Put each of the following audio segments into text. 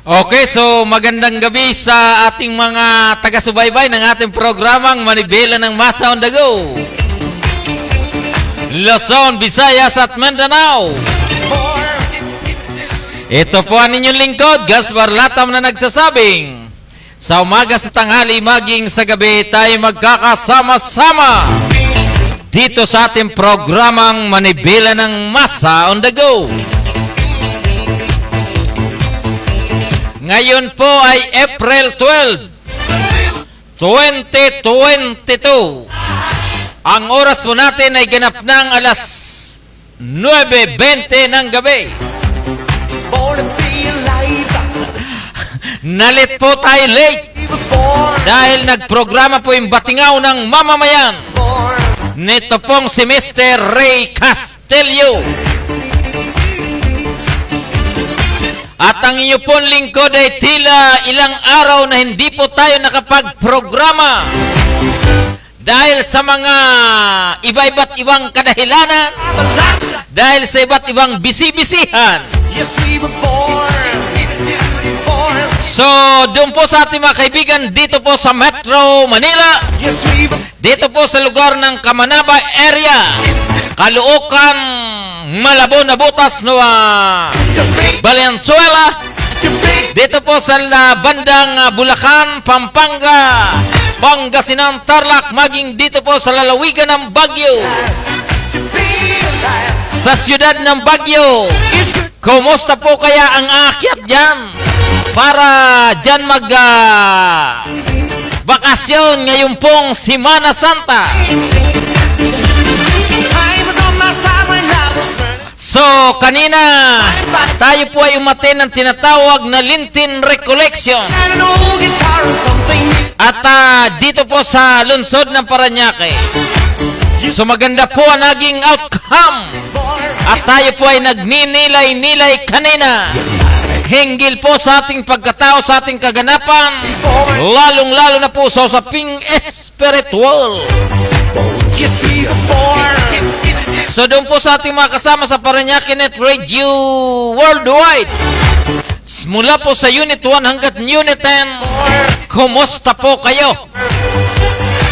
Okay, so magandang gabi sa ating mga taga-subaybay ng ating programang Manibela ng Masa on the Go. Luzon, Visayas at Mindanao. Ito po ang inyong lingkod, Gas Barlatam na nagsasabing, sa umaga, sa tanghali, maging sa gabi, tayo magkakasama-sama dito sa ating programang Manibela ng Masa on the Go. Ngayon po ay April 12, 2022. Ang oras po natin ay ganap ng alas 9:20 ng gabi. Nalit po tayo late dahil nagprograma po yung batingaw ng mamamayan nito pong si Mr. Ray Castillo. At ang inyo pong lingkod ay tila ilang araw na hindi po tayo nakapagprograma dahil sa mga iba-iba't ibang kadahilanan, dahil sa iba't ibang bisi-bisihan. So, doon po sa ating mga kaibigan dito po sa Metro Manila, dito po sa lugar ng Kamanaba area, Caloocan, Malabo, Nabotas, Valenzuela, dito po sa bandang Bulacan, Pampanga, Pangasinan, Tarlac, maging dito po sa lalawigan ng Baguio, sa siyudad ng Baguio. Kumusta po kaya ang aakyat dyan para dyan bakasyon ngayon pong Semana Santa? So, kanina, tayo po ay umaten ng tinatawag na Lintin Recollection. At dito po sa lungsod ng Parañaque. So, maganda po ang naging outcome. At tayo po ay nagninilay-nilay kanina. Hinggil po sa ating pagkatao, sa ating kaganapan, lalong-lalo na po sa usaping espiritual. So doon po sa ating mga kasama sa Parañaque Net Radio Worldwide, mula po sa Unit 1 hanggang Unit 10, kumusta po kayo?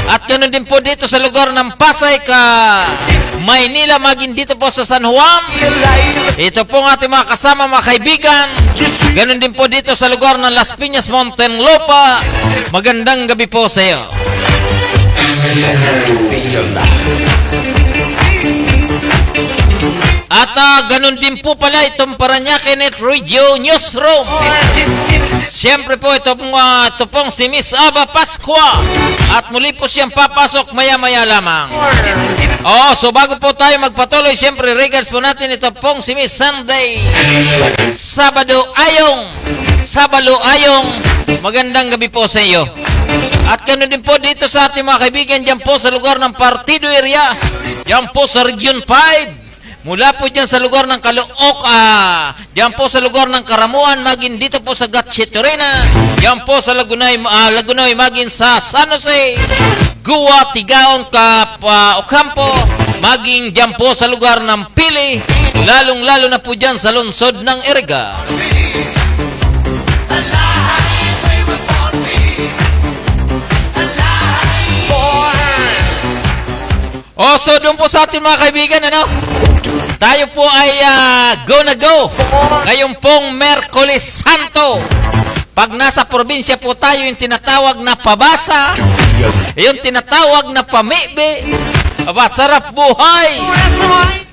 At ganoon din po dito sa lugar ng Pasay, Maynila, maging dito po sa San Juan. Ito po ang ating mga kasama, mga kaibigan. Ganoon din po dito sa lugar ng Las Piñas, Muntinlupa. Magandang gabi po sa iyo. At ganun din po pala itong Parañaque Net Radio Newsroom. Siyempre po ito pong si Miss Aba Pascua. At muli po siyang papasok maya-maya lamang. So bago po tayo magpatuloy, siyempre regards po natin ito pong si Miss Sunday Sabado Ayong. Magandang gabi po sa iyo. At ganun din po dito sa ating mga kaibigan dyan po sa lugar ng Partido Area, dyan po sa Region 5. Mula po dyan sa lugar ng Caloocan, dyan po sa lugar ng Karamuan, maging dito po sa Gatchiterena, dyan po sa Lagunoy, maging sa San Jose, Gua, Tigaon, Ocampo, maging dyan po sa lugar ng Pili, lalong-lalo na po dyan sa lungsod ng Iriga. So doon po sa ating mga kaibigan, tayo po ay go na go ngayon pong Merkulis Santo. Pag nasa probinsya po tayo, yung tinatawag na pabasa, yung tinatawag na pamibi, sarap buhay,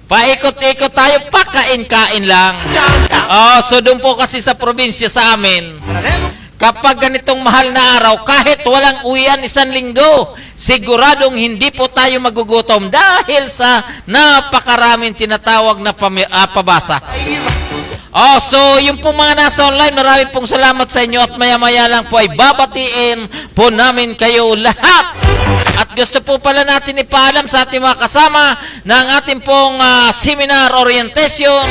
paikot-ikot tayo, pakain-kain lang. So doon po kasi sa probinsya sa amin, kapag ganitong mahal na araw, kahit walang uwian isang linggo, siguradong hindi po tayo magugutom dahil sa napakaraming tinatawag na pabasa. So yung pong mga nasa online, maraming pong salamat sa inyo at maya-maya lang po ay babatiin po namin kayo lahat. At gusto po pala natin ipaalam sa ating mga kasama na ang ating pong seminar orientation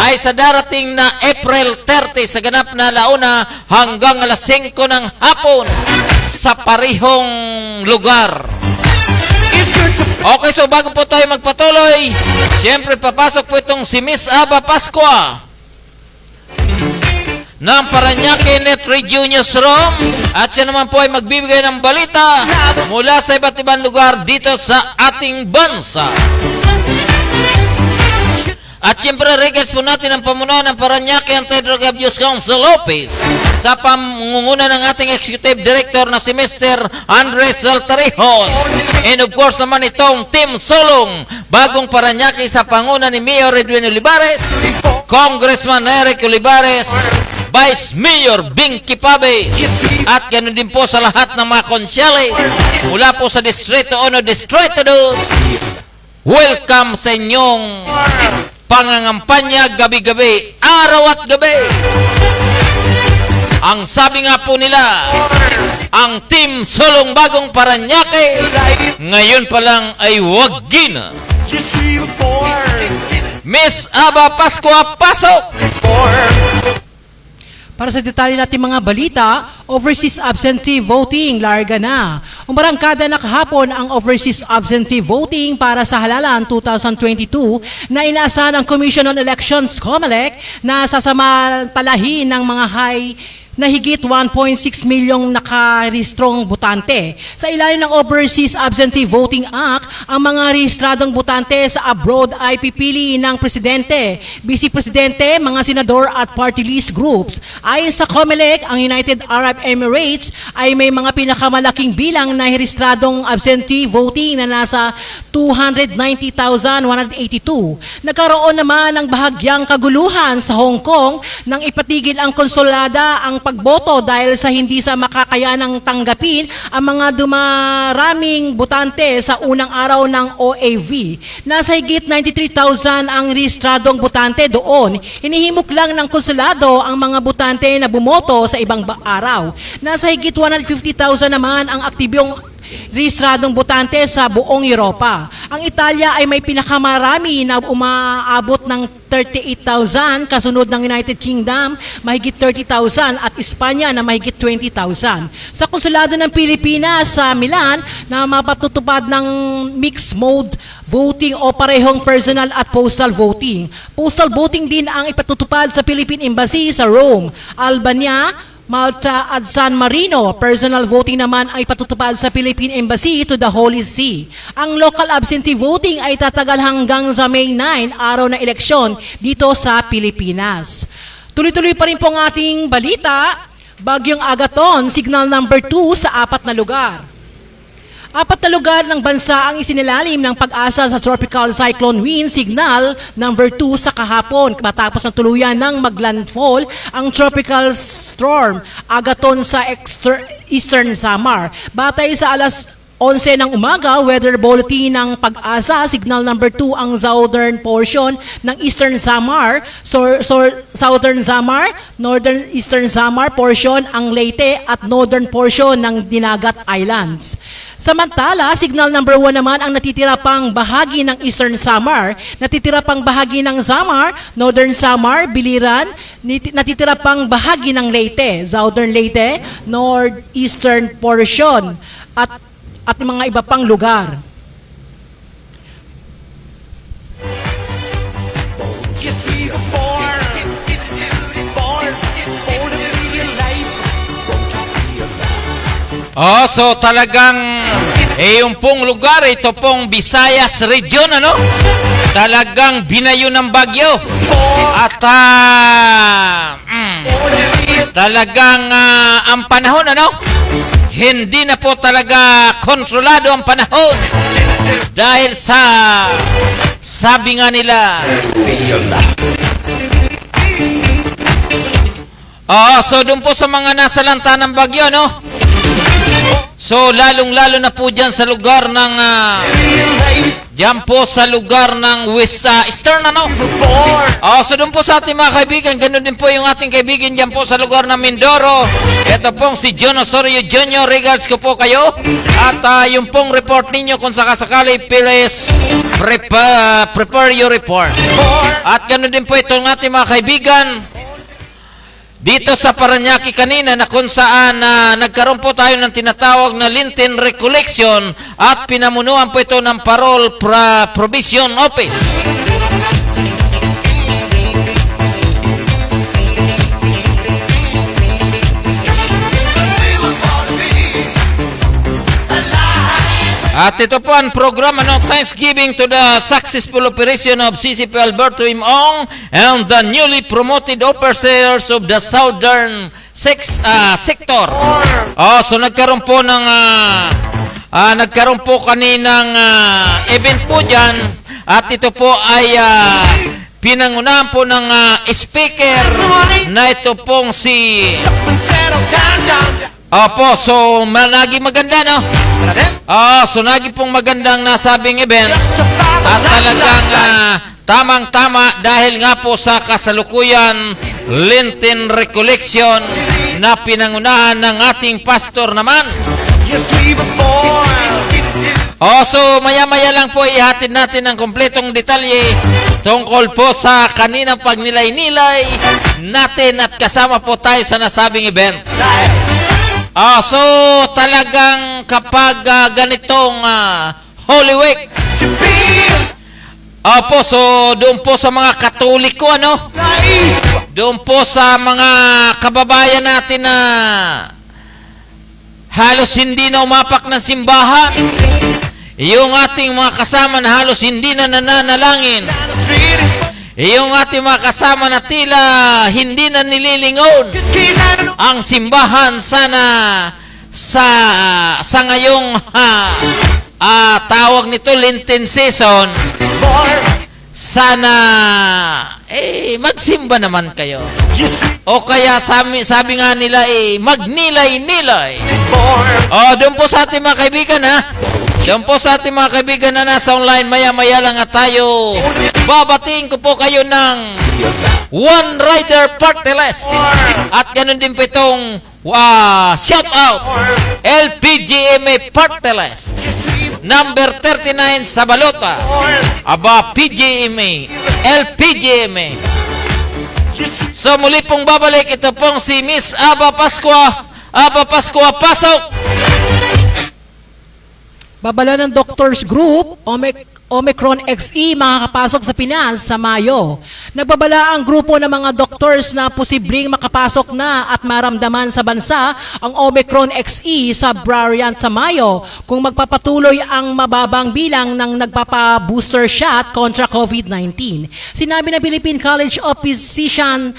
ay sa darating na April 30 sa ganap na alauna hanggang alas 5 ng hapon sa parihong lugar. Okay, so bago po tayo magpatuloy, siyempre papasok po itong si Miss Aba Pascua. ng Parañaque Net Radio Newsroom at siya naman po ay magbibigay ng balita mula sa iba't ibang lugar dito sa ating bansa. At siyempre, request po natin ang pamunuan ng Parañaque Anti-Drug Abuse Council Office sa pamunguna ng ating Executive Director na si Mr. Andres Saltarejos. And of course naman itong Team Solong, bagong Parañaque sa panguna ni Mayor Edwin Olivares, Congressman Eric Olivares, Vice Mayor Binky Pabe, at ganoon din po sa lahat ng mga konsyales mula po sa Distrito 1, Distrito 2. Welcome sa inyong pangangampanya gabi-gabi, araw at gabi. Ang sabi nga po nila, ang Team Solong bagong Parañaque ngayon pa lang ay wagi na. Miss Aba Pascua, pasok! Para sa detalye natin mga balita, overseas absentee voting, larga na. Umarangkada na kahapon ang overseas absentee voting para sa halalan 2022 na inaasahan ng Commission on Elections, COMELEC, na sasamantalahin ng mga na higit 1.6 milyong nakarehistrong botante. Sa ilalim ng Overseas Absentee Voting Act, ang mga rehistradong botante sa abroad ay pipili ng presidente, vice-presidente, mga senador at party list groups. Ayon sa COMELEC, ang United Arab Emirates ay may mga pinakamalaking bilang na rehistradong absentee voting na nasa 290,182. Nagkaroon naman ng bahagyang kaguluhan sa Hong Kong nang ipatigil ang konsulada ang pagboto dahil sa hindi sa makakayanang tanggapin ang mga dumaraming botante sa unang araw ng OAV. Nasa higit 93,000 ang rehistradong botante doon. Hinihimok lang ng konsulado ang mga botante na bumoto sa ibang araw. Nasa higit 150,000 naman ang aktibong rehistradong botante sa buong Europa. Ang Italia ay may pinakamarami na umaabot ng 38,000, kasunod ng United Kingdom, mahigit 30,000 at Espanya na mahigit 20,000. Sa konsulado ng Pilipinas sa Milan na mapatutupad ng mixed mode voting o parehong personal at postal voting. Postal voting din ang ipatutupad sa Philippine Embassy sa Rome, Albania, Malta at San Marino. Personal voting naman ay patutupad sa Philippine Embassy to the Holy See. Ang local absentee voting ay tatagal hanggang sa May 9, araw na eleksyon dito sa Pilipinas. Tuloy-tuloy pa rin po ang ating balita. Bagyong Agaton, signal number 2 sa 4 na lugar. 4 na lugar ng bansa ang isinilalim ng pag-asa sa Tropical Cyclone Wind Signal number 2 sa kahapon matapos ng tuluyan ng maglandfall ang Tropical Storm Agaton sa Eastern Samar. Batay sa alas 11 ng umaga, weather bulletin ng pag-asa, signal number 2 ang southern portion ng Eastern Samar, Southern Samar, Northern Eastern Samar portion ang Leyte at northern portion ng Dinagat Islands. Samantala, signal number 1 naman ang natitira pang bahagi ng Eastern Samar, natitira pang bahagi ng Samar, Northern Samar, Biliran, natitira pang bahagi ng Leyte, Southern Leyte, Northeastern portion, at mga iba pang lugar. So talagang yung pong lugar, ito pong Visayas Region, ano? Talagang binayo ng bagyo. At talagang ang panahon, ano? Hindi na po talaga kontrolado ang panahon. Dahil sa sabi nga nila, so doon po sa mga nasa lanta ng bagyo, no? So lalong-lalo na po dyan sa lugar ng diyan po sa lugar ng West Eastern, ano? So doon po sa ating mga kaibigan, ganoon din po yung ating kaibigan diyan po sa lugar ng Mindoro. Ito pong si John Osorio Jr. Regards ko po kayo. At yung pong report ninyo kung sakasakali, please prepare your report. At ganoon din po itong ating mga kaibigan dito sa Parañaque kanina na kung saan nagkaroon po tayo ng tinatawag na Lenten Recollection at pinamunuan po ito ng Parol Provision Office. At ito po ang programa ng Thanksgiving to the successful operation of CCP Alberto Imong and the newly promoted officers of the Southern sector. So nagkaroon po ng nagkaroon po kaninang event po dyan, at ito po ay pinangunahan po ng speaker na ito pong si so naging maganda, no? So naging pong magandang nasabing event, at talagang tamang-tama dahil nga po sa kasalukuyan Lenten Recollection na pinangunahan ng ating pastor naman. So maya-maya lang po ihatid natin ang kompletong detalye tungkol po sa kaninang pagnilay-nilay natin, at kasama po tayo sa nasabing event. So talagang kapag ganitong Holy Week, so doon po sa mga Katoliko, doon po sa mga kababayan natin na halos hindi na umapak ng simbahan, yung ating mga kasama na halos hindi na nananalangin, yung ating mga kasama na tila hindi na nililingon ang simbahan sana sa ngayong tawag nito Lenten season, sana magsimba naman kayo. O kaya sabi nga nila magnilay-nilay. Doon po sa ating mga kaibigan, doon po sa ating mga kaibigan na nasa online, maya-maya lang at tayo babatiin ko po kayo ng One Rider Party List. At ganun din po itong shout out LPGMA Party List number 39 sa Balota. PGMA, LPGMA. So muli pong babalik, ito pong si Miss Aba Pascua. Aba Pascua, pasok! Babala ng Doctors Group, Omicron XE makakapasok sa Pinas sa Mayo. Nagbabala ang grupo ng mga doctors na posibleng makapasok na at maramdaman sa bansa ang Omicron XE sa variant sa Mayo kung magpapatuloy ang mababang bilang ng nagpapa-booster shot kontra COVID-19. Sinabi ng Philippine College of Physicians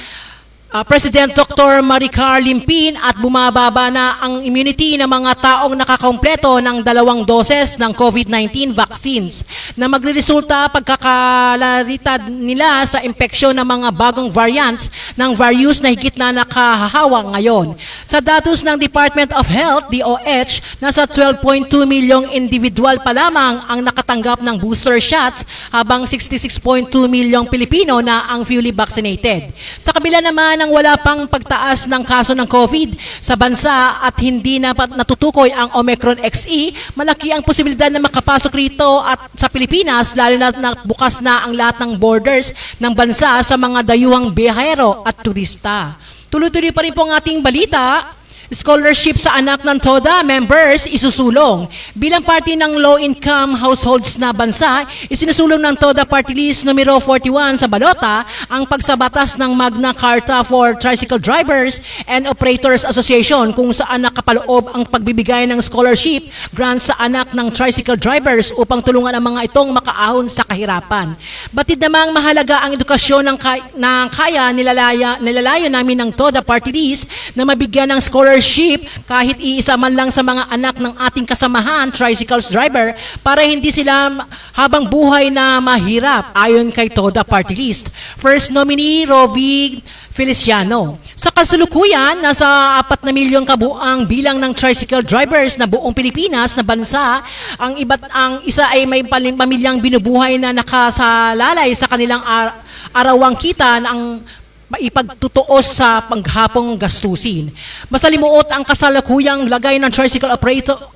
President Dr. Maricar Limpin at bumababa na ang immunity ng mga taong nakakompleto ng 2 doses ng COVID-19 vaccines na magreresulta pagkakalarita nila sa impeksyon ng mga bagong variants ng virus na higit na nakahahawa ngayon. Sa datos ng Department of Health, DOH, nasa 12.2 milyong individual pa lamang ang nakatanggap ng booster shots habang 66.2 milyong Pilipino na ang fully vaccinated. Sa kabila naman ng wala pang pagtaas ng kaso ng COVID sa bansa at hindi na natutukoy ang Omicron XE, malaki ang posibilidad na makapasok rito at sa Pilipinas, lalo na bukas na ang lahat ng borders ng bansa sa mga dayuhang biyahero at turista. Tuloy-tuloy pa rin po ang ating balita. Scholarship sa anak ng TODA members isusulong. Bilang parte ng low-income households na bansa, isinusulong ng TODA Party List numero 41 sa Balota ang pagsabatas ng Magna Carta for Tricycle Drivers and Operators Association kung saan nakapaloob ang pagbibigay ng scholarship grants sa anak ng tricycle drivers upang tulungan ang mga itong makaahon sa kahirapan. Batid namang mahalaga ang edukasyon na kaya nilalayo namin ng TODA Party List na mabigyan ng scholarship kahit iisa man lang sa mga anak ng ating kasamahan, tricycles driver, para hindi sila habang buhay na mahirap, ayon kay TODA Party List. First nominee, Rovi Feliciano. Sa kasalukuyan, nasa 4 na milyong kabuang bilang ng tricycle drivers na buong Pilipinas na bansa. Ang isa ay may pamilyang binubuhay na nakasalalay sa kanilang arawang kita ng ipagtutuos sa paghapong gastusin. Masalimuot ang kasalukuyang lagay ng tricycle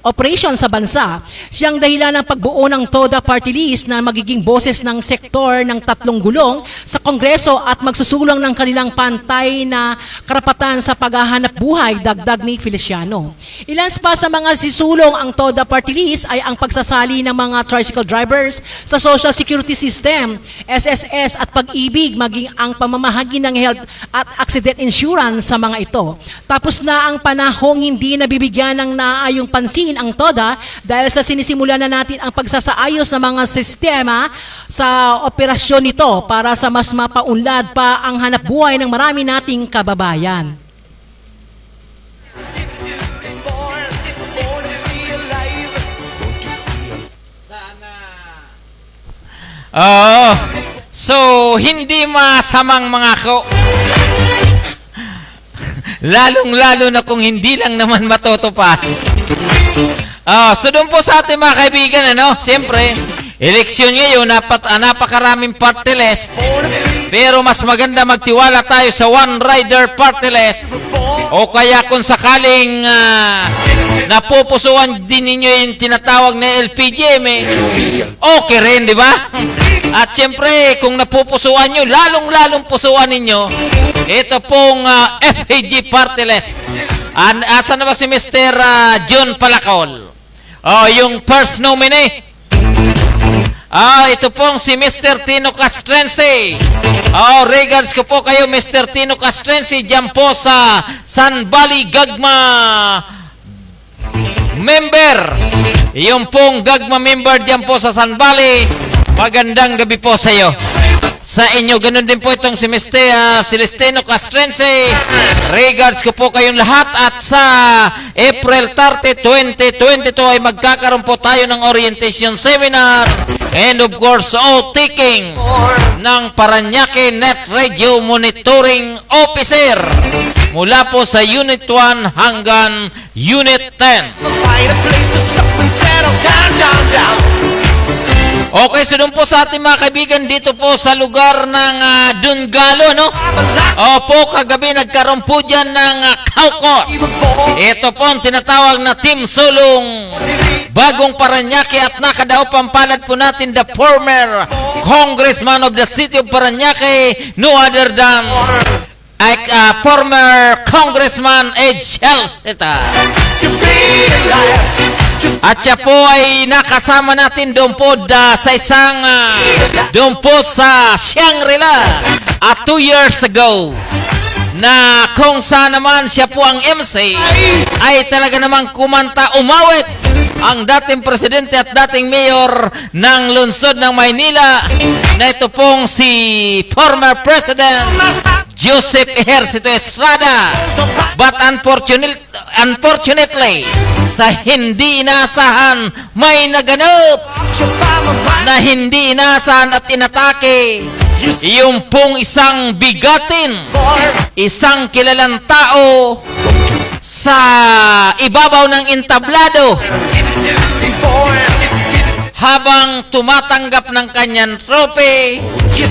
operation sa bansa. Siyang dahilan ng pagbuo ng TODA Party List na magiging boses ng sektor ng 3 gulong sa Kongreso at magsusulong ng kanilang pantay na karapatan sa paghahanap buhay, dagdag ni Feliciano. Ilan pa sa mga sisulong ang TODA Party List ay ang pagsasali ng mga tricycle drivers sa Social Security System, SSS at pag-ibig, maging ang pamamahagi ng health at accident insurance sa mga ito. Tapos na ang panahong hindi nabibigyan ng naayong pansin ang TODA dahil sa sinisimula na natin ang pagsasaayos ng mga sistema sa operasyon nito para sa mas mapaunlad pa ang hanapbuhay ng marami nating kababayan. Oo. So, hindi masamang mangako. Lalong-lalo na kung hindi lang naman matutupad. So doon po sa ating mga kaibigan, siyempre, eleksyon ngayon, napakaraming party list. Pero mas maganda magtiwala tayo sa one rider party list. O kaya kung sakaling napupusuan din ninyo yung tinatawag na LPGM, okay rin, di ba? At siyempre, kung napupusuan nyo, lalong-lalong pusuan ninyo, ito pong FAG party list. Asa na ba si Mr. John Palacol? Yung first nominee. Ito pong si Mr. Tino Castrense. Regards ko po kayo, Mr. Tino Castrense, dyan po sa San Valley Gagma member. Yung pong Gagma member dyan po sa San Valley. Magandang gabi po sa iyo. Sa inyo, ganun din po itong si Mr. Celestino Castrense. Regards ko po kayong lahat at sa April 30, 2022 ay magkakaroon po tayo ng orientation seminar and of course, taking ng Parañaque Net Radio Monitoring Officer mula po sa Unit 1 hanggang Unit 10. Okay, so doon po sa ating mga kaibigan dito po sa lugar ng Dungalo, Opo, kagabi nagkaroon po dyan ng caucus. Ito po ang tinatawag na Team Sulong Bagong Parañaque at nakadaop ang palad po natin the former Congressman of the City of Parañaque, no other than former Congressman Ed Shells. At siya po ay nakasama natin doon po sa isang doon po sa Shangri-La 2 years ago na kung saan naman siya po ang MC ay talaga namang kumanta umawit ang dating presidente at dating mayor ng lungsod ng Maynila na ito pong si former President Joseph Ejercito Estrada. But unfortunately, sa hindi inaasahan, may naganap na hindi inaasahan at inatake yung pong isang bigatin, isang kilalang tao sa ibabaw ng entablado habang tumatanggap ng kanyang trope.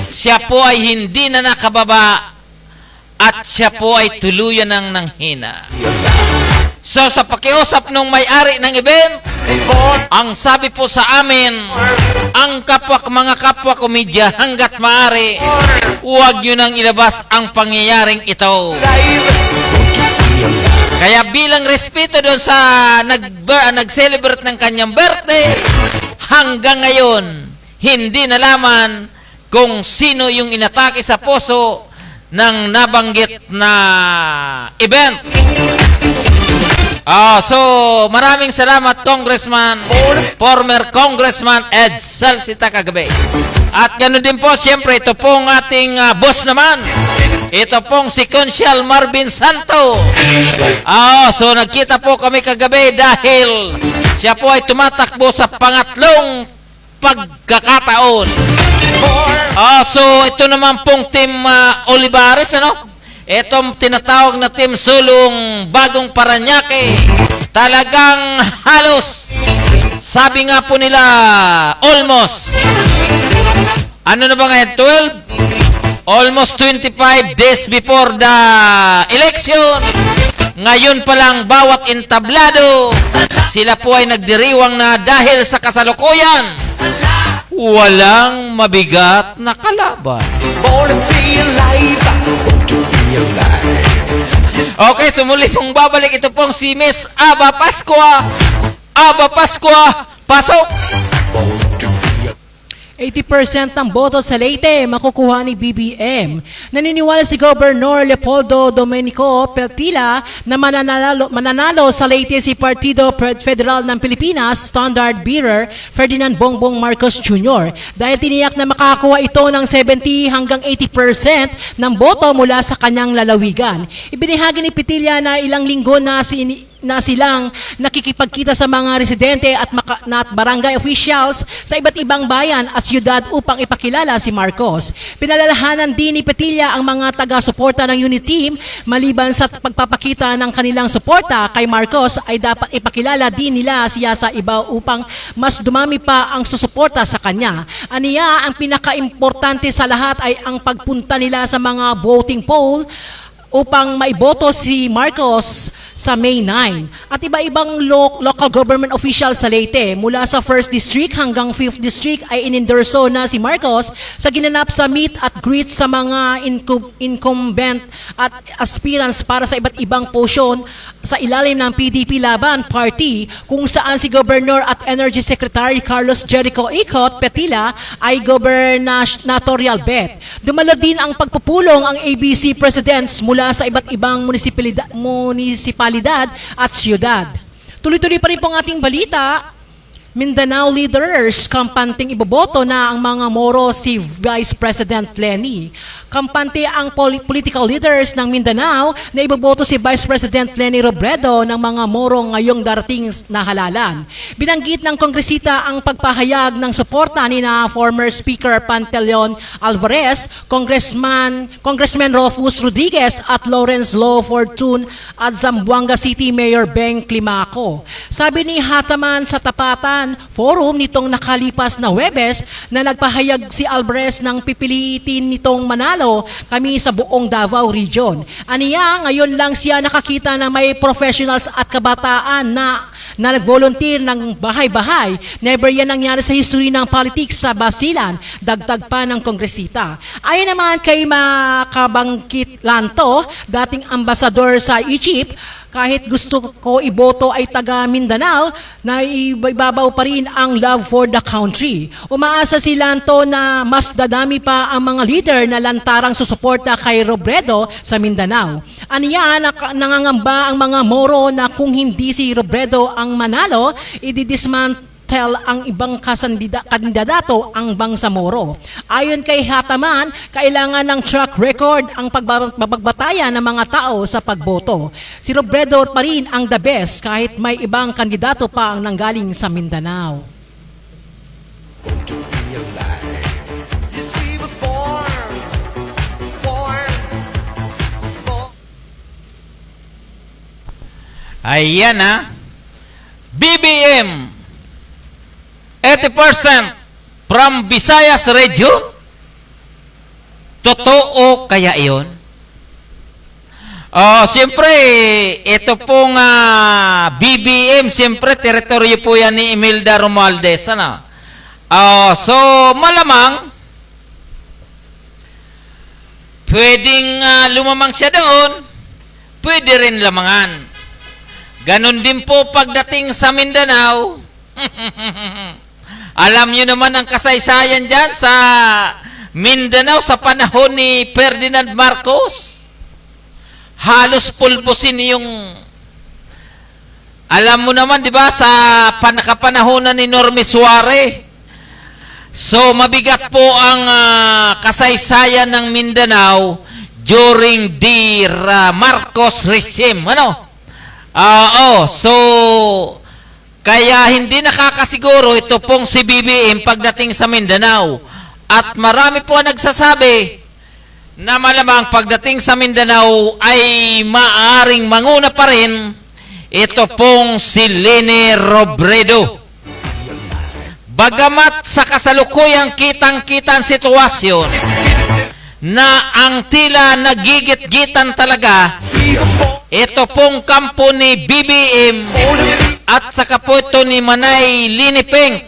Siya po ay hindi na nakababa at siya po ay tuluyan ng nanghina. So sa pakiusap ng may-ari ng event, ang sabi po sa amin, ang mga kapwa komedya hanggat maaari, huwag nyo nang ilabas ang pangyayaring ito. Kaya bilang respeto doon sa nag-celebrate ng kanyang birthday, hanggang ngayon, hindi nalaman kung sino yung inatake sa puso ng nabanggit na event. So maraming salamat former Congressman Ed Salsita kagabi. At ganoon din po, siyempre, ito pong ating boss naman. Ito pong si Consial Marvin Santo. So nagkita po kami kagabi dahil siya po ay tumatakbo sa pangatlong pagkakataon. So ito naman pong Team Olivares, Itong tinatawag na Team Sulong Bagong Parañaque, talagang halos, sabi nga po nila, almost, ano na ba ngayon, 12? Almost 25 days before the election. Ngayon pa lang bawat entablado, sila po ay nagdiriwang na dahil sa kasalukuyan, walang mabigat na kalaban. Okay, sumuli pong babalik. Ito pong si Miss Aba Pascua. Aba Pascua, pasok! 80% ng boto sa Leyte makukuha ni BBM. Naniniwala si Governor Leopoldo Domenico Pertila na mananalo sa Leyte si Partido Federal ng Pilipinas Standard Bearer Ferdinand Bongbong Marcos Jr. dahil tiniyak na makakakuha ito ng 70 hanggang 80% ng boto mula sa kanyang lalawigan. Ibinahagi ni Pertila na ilang linggo na silang nakikipagkita sa mga residente at barangay officials sa iba't ibang bayan at siyudad upang ipakilala si Marcos. Pinalalahanan din ni Pertila ang mga taga-suporta ng unit team maliban sa pagpapakita ng kanilang suporta kay Marcos ay dapat ipakilala din nila siya sa iba upang mas dumami pa ang susuporta sa kanya. Aniya, ang pinaka-importante sa lahat ay ang pagpunta nila sa mga voting poll upang maiboto si Marcos sa May 9. At iba-ibang local government official sa Leyte mula sa 1st District hanggang 5th District ay inendorso na si Marcos sa ginanap sa meet at greet sa mga incumbent at aspirants para sa iba't ibang posisyon sa ilalim ng PDP Laban Party kung saan si Governor at Energy Secretary Carlos Jericho Icot Petila ay gubernatorial bet. Dumalo din ang pagpupulong ang ABC presidents mula sa iba't ibang munisipalidad at siyudad. Tuloy-tuloy pa rin po ang ating balita. Mindanao leaders kampanting iboboto na ang mga Moro si Vice President Leni. Kampante ang political leaders ng Mindanao na iboboto si Vice President Leni Robredo ng mga Moro ngayong darating na halalan. Binanggit ng kongresita ang pagpahayag ng suporta ni na former Speaker Pantaleon Alvarez, Congressman Rufus Rodriguez at Lawrence Lo Fortune at Zamboanga City Mayor Beng Climaco. Sabi ni Hataman sa Tapatan Forum nitong nakalipas na Huwebes na nagpahayag si Alvarez ng pipilitin nitong manalo kami sa buong Davao Region. Aniya, ngayon lang siya nakakita na may professionals at kabataan na nag-volunteer ng bahay-bahay. Never yan nangyari sa history ng politics sa Basilan, dagdag pa ng kongresita. Ayon naman kay Makabangkit Lanto, dating ambasador sa Egypt, kahit gusto ko iboto ay taga Mindanao, na ibabaw pa rin ang love for the country. Umaasa si Lanto na mas dadami pa ang mga leader na lantarang susuporta kay Robredo sa Mindanao. Aniya, nangangamba ang mga Moro na kung hindi si Robredo ang manalo, ididismantle ang ibang kandidato ang Bangsamoro. Ayon kay Hataman, kailangan ng track record ang pagbabatayan ng mga tao sa pagboto. Si Robredo pa rin ang the best kahit may ibang kandidato pa ang nanggaling sa Mindanao. Ayan na. BBM 80% from Visayas region. Totoo kaya iyon? Siyempre, ito pong BBM, siyempre, teritoryo po yan ni Imelda Romualdez. Ano? So, malamang, pwedeng lumamang siya doon, pwede rin lamangan. Ganon din po pagdating sa Mindanao. Alam nyo naman ang kasaysayan dyan sa Mindanao sa panahon ni Ferdinand Marcos. Halos pulbusin yung, alam mo naman, di ba, sa kapanahonan ni Normie Suarez. So, mabigat po ang kasaysayan ng Mindanao during the Marcos regime. Ano? So, kaya hindi nakakasiguro ito pong si BBM pagdating sa Mindanao. At marami po nagsasabi na malamang pagdating sa Mindanao ay maaring manguna pa rin ito pong si Leni Robredo. Bagamat sa kasalukuyang kitang-kitang sitwasyon na ang tila nagigit-gitan talaga ito pong kampo ni BBM at saka po ito ni Manay Linipeng.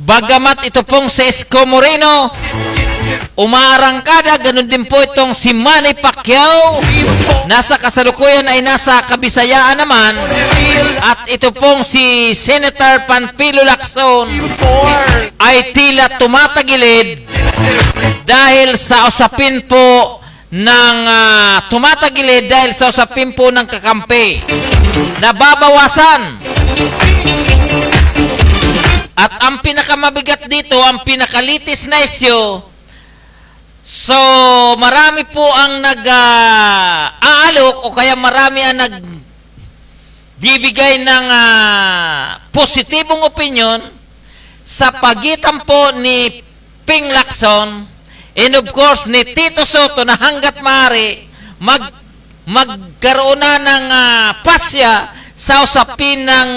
Bagamat ito pong si Isko Moreno umaarangkada. Ganun din po itong si Manny Pacquiao. Nasa kasalukuyan ay nasa Kabisayaan naman. At ito pong si Senator Panfilo Lacson ay tila tumatagilid dahil sa usapin po ng tumatagilid dahil sa usapin po ng kakampi. Nababawasan. At ang pinakamabigat dito, ang pinakalitis na isyo, so marami po ang nag-aalok o kaya marami ang nagbibigay ng positibong opinion sa pagitan po ni Ping Lacson and of course ni Tito Soto na hanggat maaari magkaroon na ng pasya sa usapin ng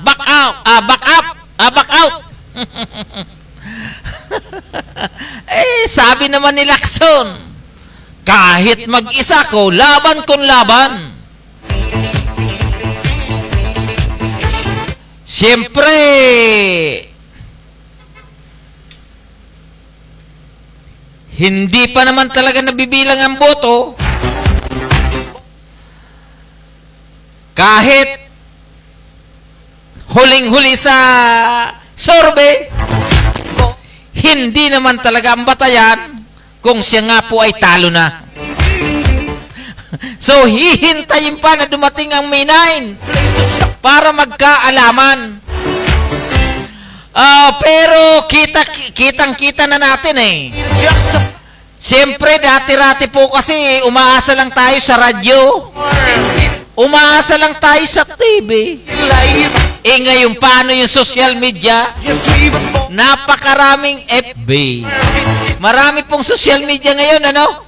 back out. Sabi naman ni Lacson, kahit mag-isa ko, laban kung laban. Siyempre, hindi pa naman talaga nabibilang ang boto. Kahit huling-huli sa survey, hindi naman talaga ang batayan kung siya nga po ay talo na. So, hihintayin pa na dumating ang May 9 para magkaalaman. Pero kitang-kita na natin eh. Siyempre, dati-rati po kasi umaasa lang tayo sa radyo. Umaasa lang tayo sa TV. Ngayon, paano yung social media? Napakaraming FB. Marami pong social media ngayon, ano?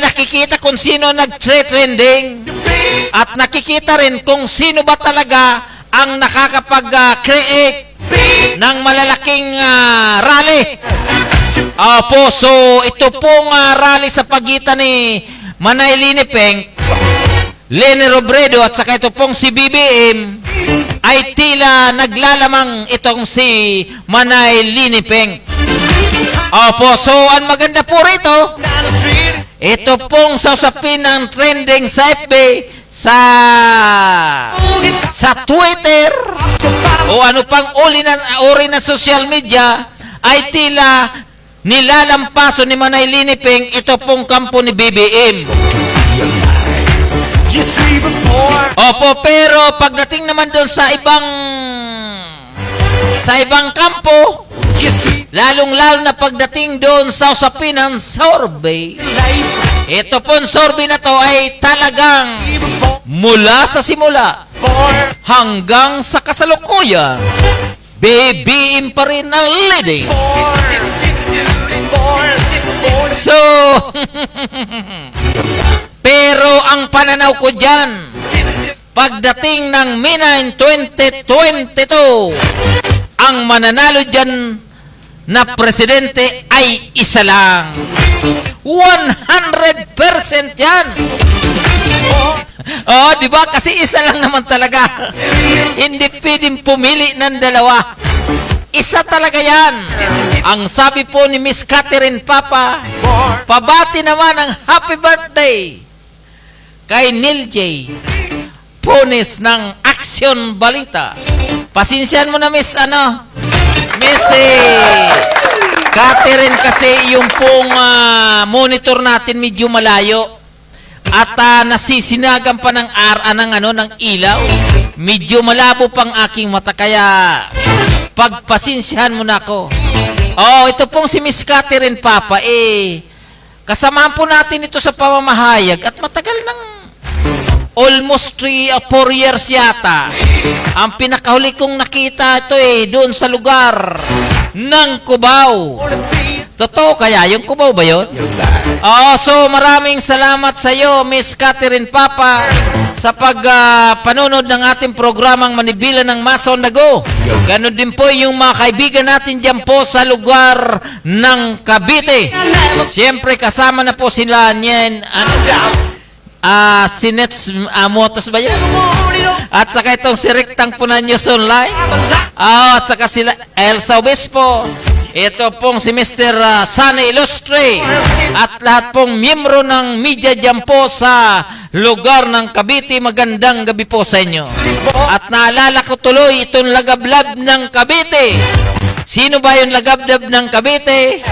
Nakikita kung sino nag-trending. At nakikita rin kung sino ba talaga ang nakakapag-create ng malalaking rally. Opo, so ito pong rally sa pagitan ni Manay Linipeng, Leni Robredo at saka ito pong si BBM ay tila naglalamang itong si Manay Linipeng. Opo, so ang maganda po rito, ito pong sausapin ng trending sa FB, sa Twitter o ano pang uri ng social media ay tila nilalampaso ni Manay Linipeng ito pong kampo ni BBM. Opo, pero pagdating naman doon sa ibang kampo, lalong-lalo na pagdating doon sa usapin ng survey, ito pong survey na to ay talagang mula sa simula hanggang sa kasalukuyan, BBM pa rin ang leading. So, pero ang pananaw ko dyan, pagdating ng May 9, 2022, ang mananalo dyan na presidente ay isa lang. 100% yan. Di ba? Kasi isa lang naman talaga. Hindi pwedeng pumili ng dalawa. Isa talaga yan. Ang sabi po ni Miss Catherine Papa, pabati naman ang happy birthday kay Neil J. Punis ng Action Balita. Pasensyahan mo na Miss Catherine, kasi yung pong monitor natin medyo malayo at nasisinagan pa ng ng ilaw. Medyo malabo pang aking mata, kaya pagpasensyahan mo na ako. Ito pong si Miss Catherine Papa, kasamahan po natin ito sa pamamahayag at matagal nang almost 3 or 4 years yata. Ang pinakahuli kong nakita ito doon sa lugar ng Cubao. Totoo kaya? Yung Cubao ba yun? So maraming salamat sa iyo, Miss Catherine Papa, sa panonood ng ating programang Manibela ng Mas on the Go. Ganon din po yung mga kaibigan natin dyan po sa lugar ng Cavite. Siyempre kasama na po sila niyan, si Nets Motos ba yun? At saka itong si Riktang Punanyos Online. At saka sila Elsa Obispo. ito pong si Mr. Sunny Ilustre at lahat pong miyembro ng media dyan po sa lugar ng Cavite. Magandang gabi po sa inyo. At naalala ko tuloy itong lagablab ng Cavite. Sino ba yung lagablab ng Cavite?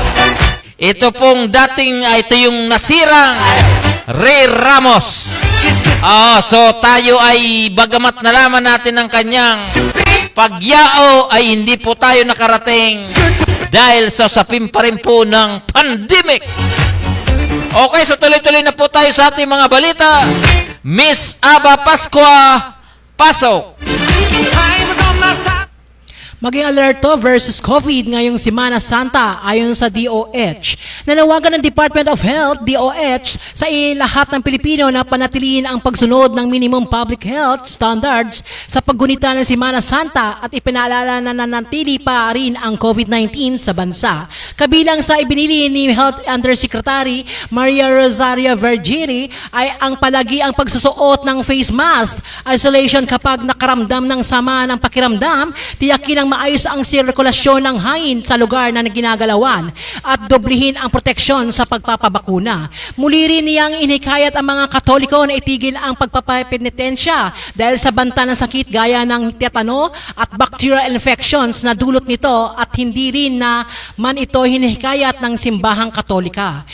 Ito pong dating, ito yung nasirang Ray Ramos. So tayo ay bagamat nalaman natin ang kanyang pagyao ay hindi po tayo nakarating dahil sa usapin pa rin po ng pandemic. Okay, so tuloy-tuloy na po tayo sa ating mga balita. Miss Aba Pascua, pasok. Maging alerto versus COVID ngayong Semana Santa ayon sa DOH. Nanawagan ng Department of Health, DOH, sa lahat ng Pilipino na panatilihin ang pagsunod ng minimum public health standards sa paggunita ng Semana Santa at ipinaalala na nanatili pa rin ang COVID-19 sa bansa. Kabilang sa ibinili ni Health Undersecretary Maria Rosario Vergiri ay ang palagi ang pagsusuot ng face mask, isolation kapag nakaramdam ng sama ng pakiramdam, tiyakin ang maayos ang sirkulasyon ng hangin sa lugar na ginagalawan at doblihin ang proteksyon sa pagpapabakuna. Muli rin niyang inikayat ang mga Katoliko na itigil ang pagpapapenitensya dahil sa banta ng sakit gaya ng tetano at bacterial infections na dulot nito at hindi rin na man ito hinihikayat ng simbahang Katolika.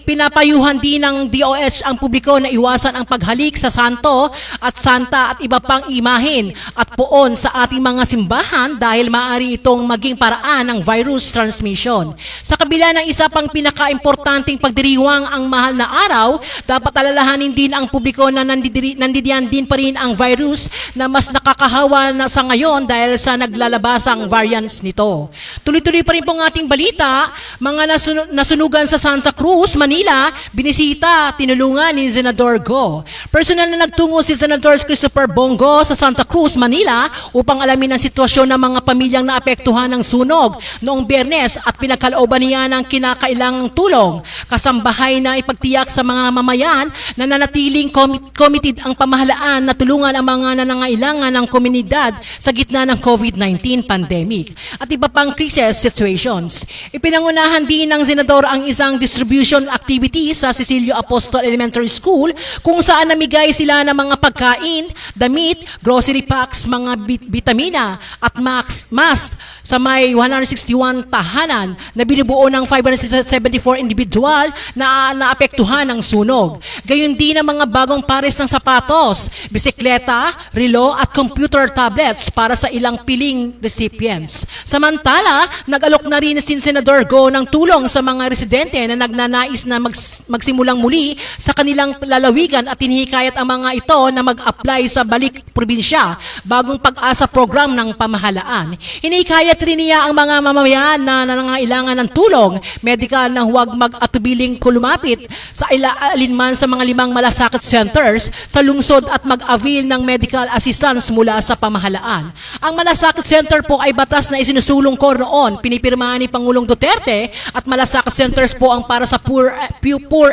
Pinapayuhan din ng DOH ang publiko na iwasan ang paghalik sa santo at santa at iba pang imahen at puon sa ating mga simbahan dahil maaari itong maging paraan ng virus transmission. Sa kabila ng isa pang pinaka-importanting pagdiriwang ang mahal na araw, dapat alalahanin din ang publiko na nandidiyan din pa rin ang virus na mas nakakahawa na sa ngayon dahil sa naglalabasang variants nito. Tuloy-tuloy pa rin pong ating balita, mga nasunugan sa Santa Cruz, Manila, binisita, tinulungan ni Senador Go. Personal na nagtungo si Senator Christopher Bongo sa Santa Cruz, Manila upang alamin ang sitwasyon ng mga pamilyang naapektuhan ng sunog noong Biyernes at pinagkalooban niya ng kinakailangang tulong. Kasambahay na ipagtiyak sa mga mamayan na nanatiling committed ang pamahalaan na tulungan ang mga nangangailangan ng komunidad sa gitna ng COVID-19 pandemic at iba pang crisis situations. Ipinangunahan din ng Senador ang isang distribution activity sa Cecilio Apostol Elementary School kung saan namigay sila ng mga pagkain, damit, grocery packs, mga vitamina at mask sa may 161 tahanan na binubuo ng 574 individual na naapektuhan ng sunog. Gayun din ang mga bagong pares ng sapatos, bisikleta, relo at computer tablets para sa ilang piling recipients. Samantala, nag-alok na rin si Senador Go ng tulong sa mga residente na nagnanais na magsimulang muli sa kanilang lalawigan at hinihikayat ang mga ito na mag-apply sa balik probinsya bagong pag-asa program ng pamahalaan. Hinihikayat rin niya ang mga mamamayan na nangangailangan ng tulong medikal na huwag mag-atubiling kulumapit sa alinman sa mga 5 malasakit centers sa lungsod at mag-avail ng medical assistance mula sa pamahalaan. Ang malasakit center po ay batas na isinusulong ko noon, pinipirmahan ni Pangulong Duterte at malasakit centers po ang para sa poor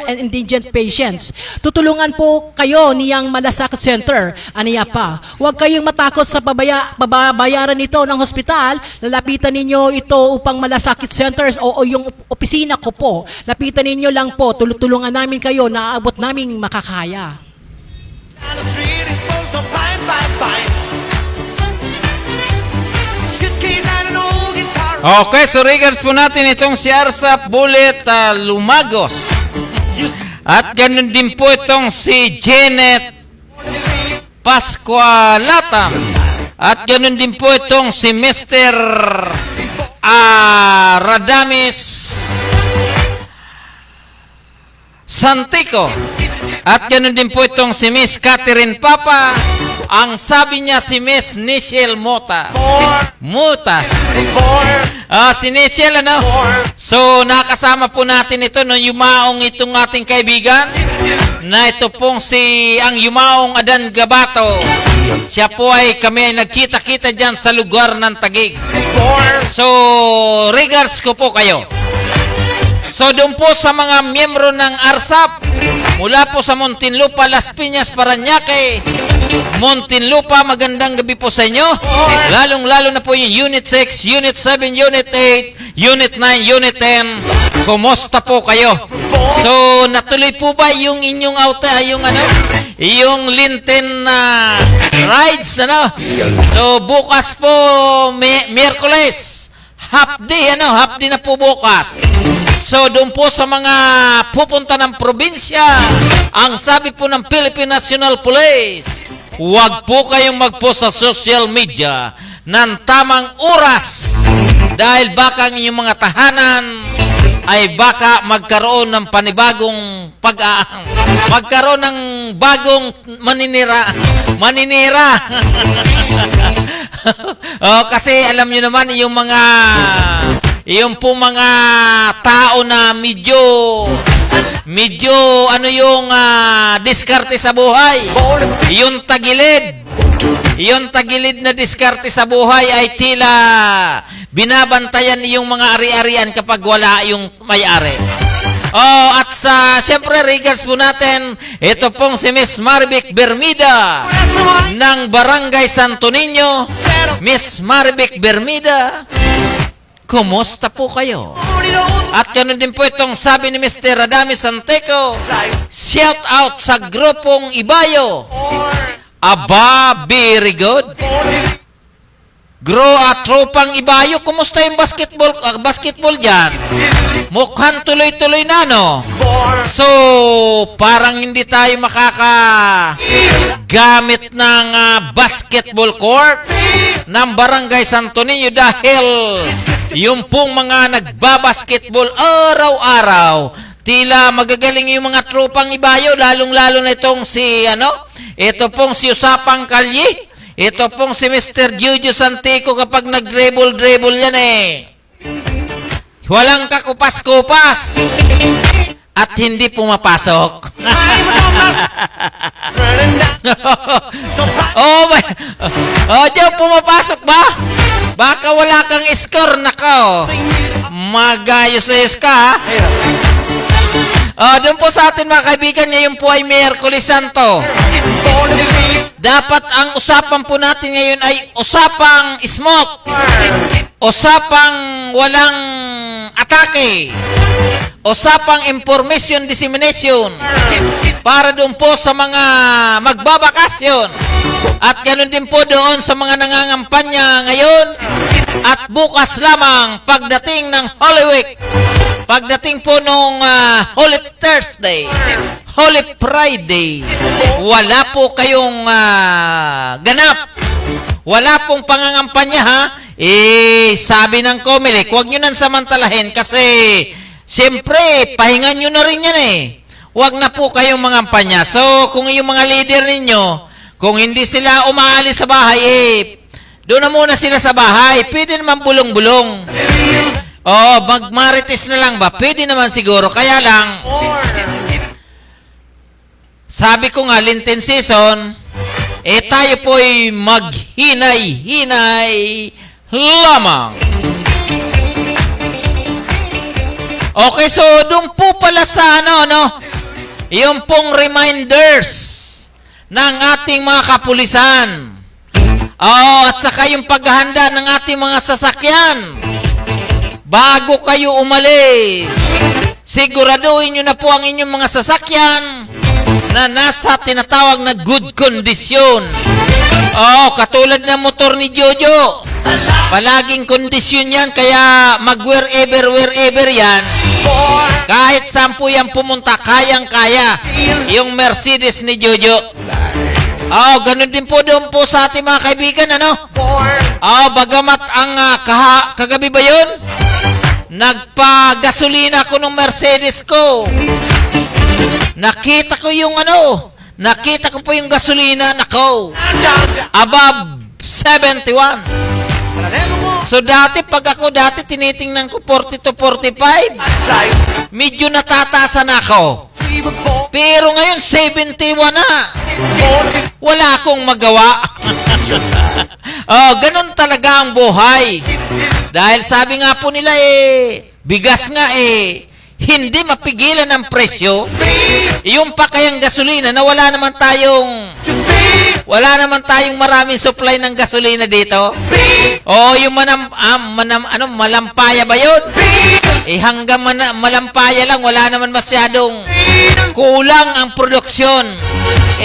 and indigent patients. Tutulungan po kayo niyang malasakit center. Aniya pa, huwag kayong matakot sa babayaran nito ng hospital. Lalapitan ninyo ito upang malasakit centers o yung opisina ko po. Lapitan ninyo lang po, tulungan namin kayo na aabot naming makakaya. Okay, so regards po natin itong si Arsap Bullet Lumagos. At ganun din po itong si Janet Pascualatam. At ganun din po itong si Mr. Radamis Santico. At ganun din po itong si Miss Catherine Papa. Ang sabi niya si Miss Nichelle Mutas. Si Nichelle, ano? So, nakasama po natin ito, no, yumaong itong ating kaibigan na ito pong ang yumaong Adan Gabato. Siya po ay kami ay nagkita-kita dyan sa lugar ng Taguig. So, regards ko po kayo. So, doon po sa mga miyembro ng ARSAP, mula po sa Muntinlupa, Las Piñas, Parañaque, Muntinlupa, magandang gabi po sa inyo. Lalong-lalo na po yung Unit 6, Unit 7, Unit 8, Unit 9, Unit 10, kumusta po kayo? So, natuloy po ba yung inyong yung Linten na rides, ano? So, bukas po, Miyerkules, half day na po bukas. So, doon po sa mga pupunta ng probinsya, ang sabi po ng Philippine National Police, huwag po kayong magpost sa social media ng tamang oras dahil baka ang inyong mga tahanan ay baka magkaroon ng panibagong magkaroon ng bagong maninira. Kasi alam niyo naman yung mga tao na medyo diskarte sa buhay. Yung tagilid na diskarte sa buhay ay tila binabantayan yung mga ari-arian kapag wala yung may-ari. At siyempre, regards po natin, ito pong si Miss Marivic Bermida ng Barangay Santo Niño. Miss Marivic Bermida, kumusta po kayo? At ganoon din po itong sabi ni Mr. Radami Santeco, shout out sa grupong Ibayo. Aba, very good. Grow at tropang Ibayo, kumusta yung basketball dyan? Mukhang tuloy-tuloy na, no? So, parang hindi tayo makakagamit ng basketball court ng Barangay Santo Niño dahil yung pong mga nagbabasketball araw-araw, tila magagaling yung mga tropang Ibayo, lalong-lalo na itong ito pong si Usapang Kalye. Ito pong si Mr. Juju Santico kapag nag-dribble yan walang kakupas-kupas at hindi pumapasok. Diyan pumapasok ba? Baka wala kang score, nako. Magayos-ayos ka, ha? Doon po sa atin mga kaibigan, ngayon po ay Miyerkules Santo. Dapat ang usapan po natin ngayon ay usapang smooth. Usapang walang atake. Usapang information dissemination. Para doon po sa mga magbabakasyon. At ganoon din po doon sa mga nangangampanya ngayon. At bukas lamang pagdating ng Holy Week. Pagdating po nung Holy Thursday, Holy Friday, wala po kayong ganap. Wala pong pangangampanya, ha? Sabi ng Comelec, huwag nyo nang samantalahin kasi siyempre, pahingan nyo na rin yan Huwag na po kayong mangampanya. So, kung yung mga leader ninyo, kung hindi sila umaalis sa bahay, doon na muna sila sa bahay. Pwede naman bulong-bulong. Magmarites na lang ba? Pwede naman siguro. Kaya lang, sabi ko nga, Lenten season, tayo po'y maghinay-hinay lamang. Okay, so doon po pala sa yung pong reminders ng ating mga kapulisan. At saka yung paghahanda ng ating mga sasakyan. Bago kayo umalis, siguraduhin nyo na po ang inyong mga sasakyan na nasa tinatawag na good condition. Katulad ng motor ni Jojo. Palaging kondisyon yan, kaya wherever yan. Kahit saan po yan pumunta, kayang-kaya. Yung Mercedes ni Jojo. Ganun din po doon po sa ating mga kaibigan, bagamat ang kagabi ba yun? Nagpa-gasolina ko ng Mercedes ko. Nakita ko po yung gasolina, nako. Above 71. So pag ako tinitingnan ko 40 to 45, medyo natataasan ako. Pero ngayon 71 na. Wala akong magawa. Ganun talaga ang buhay. Dahil sabi nga po nila bigas nga hindi mapigilan ang presyo, yung pa kayang gasolina na wala naman tayong maraming supply ng gasolina dito. O yung malampaya ba yun? Hanggang malampaya lang, wala naman masyadong kulang ang produksyon.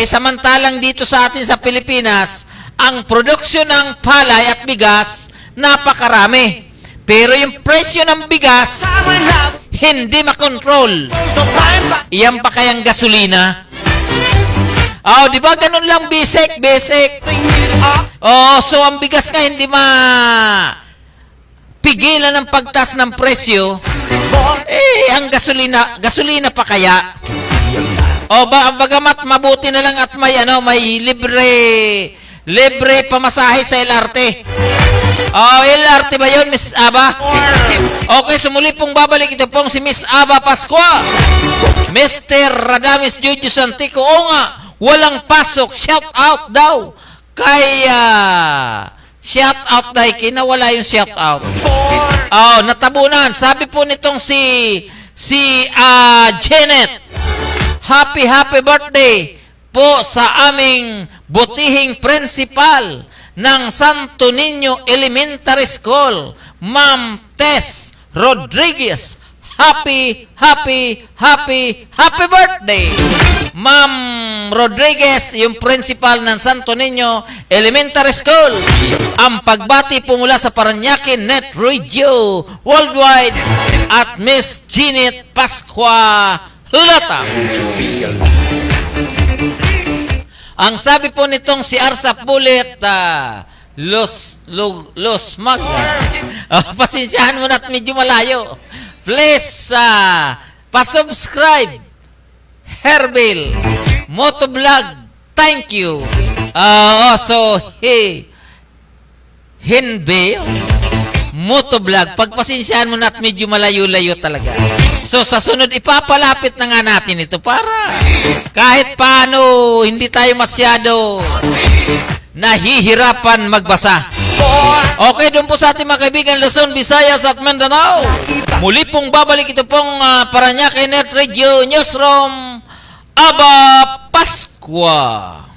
Samantalang dito sa atin sa Pilipinas, ang produksyon ng palay at bigas, napakarami. Pero yung presyo ng bigas, hindi makontrol. Iyan pa kayang gasolina? Di ba ganun lang, basic. So ang bigas nga hindi pigilan ng pagtaas ng presyo. Ang gasolina pa kaya? Bagamat mabuti na lang at may libre pamasahe sa LRT. LRT ba yun, Miss Aba? Okay, sumuli pong babalik ito pong si Miss Aba Pascua. Mr. Radames Juju Santico. Nga, walang pasok. Shout out daw. Shout out daw. Kinawala yung shout out. Natabunan. Sabi po nitong si Janet. Happy birthday po sa aming butihing principal ng Santo Niño Elementary School, Ma'am Tess Rodriguez. Happy birthday, Ma'am Rodriguez, yung principal ng Santo Niño Elementary School. Ang pagbati po mula sa Parañaque Net Radio Worldwide at Miss Jeanette Pascua Lata. Ang sabi po nitong si Arsap Bullet, Los Mag. Pasensyahan mo na at medyo malayo. Please, pasubscribe. Herbil Motovlog. Thank you. Hinbil Motovlog. Pagpasensyahan mo na at medyo malayo-layo talaga. So, sa sunod, ipapalapit na nga natin ito para kahit paano hindi tayo masyado nahihirapan magbasa. Okay, doon po sa ating mga kaibigan Luzon, Visayas at Mindanao. Muli pong babalik ito pong Parañaque Net Radio Newsroom, Aba Pascua.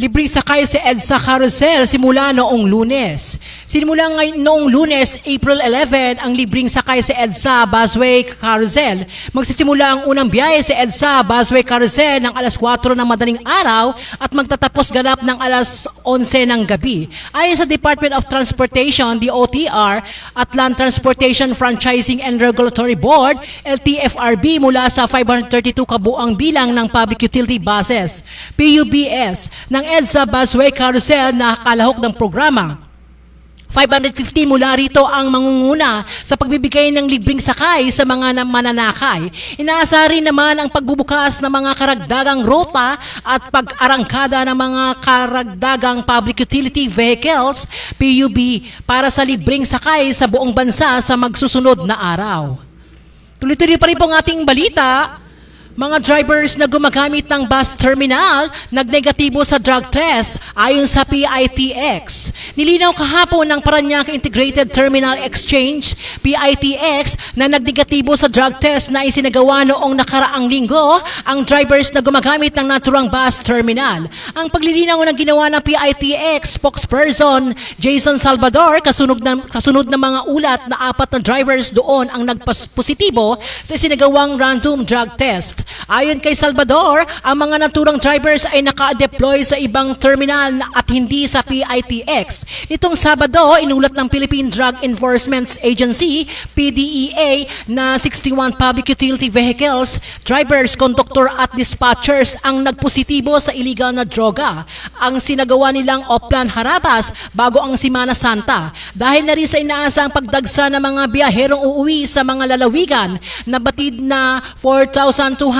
Libre sakay si EDSA Carousel simula noong Lunes. Simula noong Lunes, April 11, ang libreng sakay si EDSA Busway Carousel. Magsisimula ang unang biyahe si EDSA Busway Carousel ng alas 4 ng madaling araw at magtatapos ganap ng alas 11 ng gabi. Ayon sa Department of Transportation, DOTR, at Land Transportation Franchising and Regulatory Board, LTFRB, mula sa 532 kabuang bilang ng public utility buses, PUBS, ng EDSA Busway Carousel na kalahok ng programa. 550 mula rito ang mangunguna sa pagbibigay ng libreng sakay sa mga mananakay. Inaasahan rin naman ang pagbubukas ng mga karagdagang rota at pag-arangkada ng mga karagdagang public utility vehicles, PUV, para sa libreng sakay sa buong bansa sa magsusunod na araw. Tuloy-tuloy pa rin po ang ating balita. Mga drivers na gumagamit ng bus terminal nagnegatibo sa drug test ayon sa PITX. Nilinaw kahapon ng Parañaque Integrated Terminal Exchange, PITX, na nagnegatibo sa drug test na isinagawa noong nakaraang linggo ang drivers na gumagamit ng naturang bus terminal. Ang paglilinaw ng ginawa ng PITX spokesperson Jason Salvador kasunod ng mga ulat na 4 na drivers doon ang nagpositibo sa isinagawang random drug test. Ayon kay Salvador, ang mga naturang drivers ay naka-deploy sa ibang terminal at hindi sa PITX. Nitong Sabado, inulat ng Philippine Drug Enforcement Agency, PDEA, na 61 public utility vehicles, drivers, conductor at dispatchers ang nagpositibo sa illegal na droga. Ang sinagawa nilang Oplan Harabas bago ang Semana Santa. Dahil na rin sa inaasang pagdagsa ng mga biyaherong uuwi sa mga lalawigan, nabatid na 4,210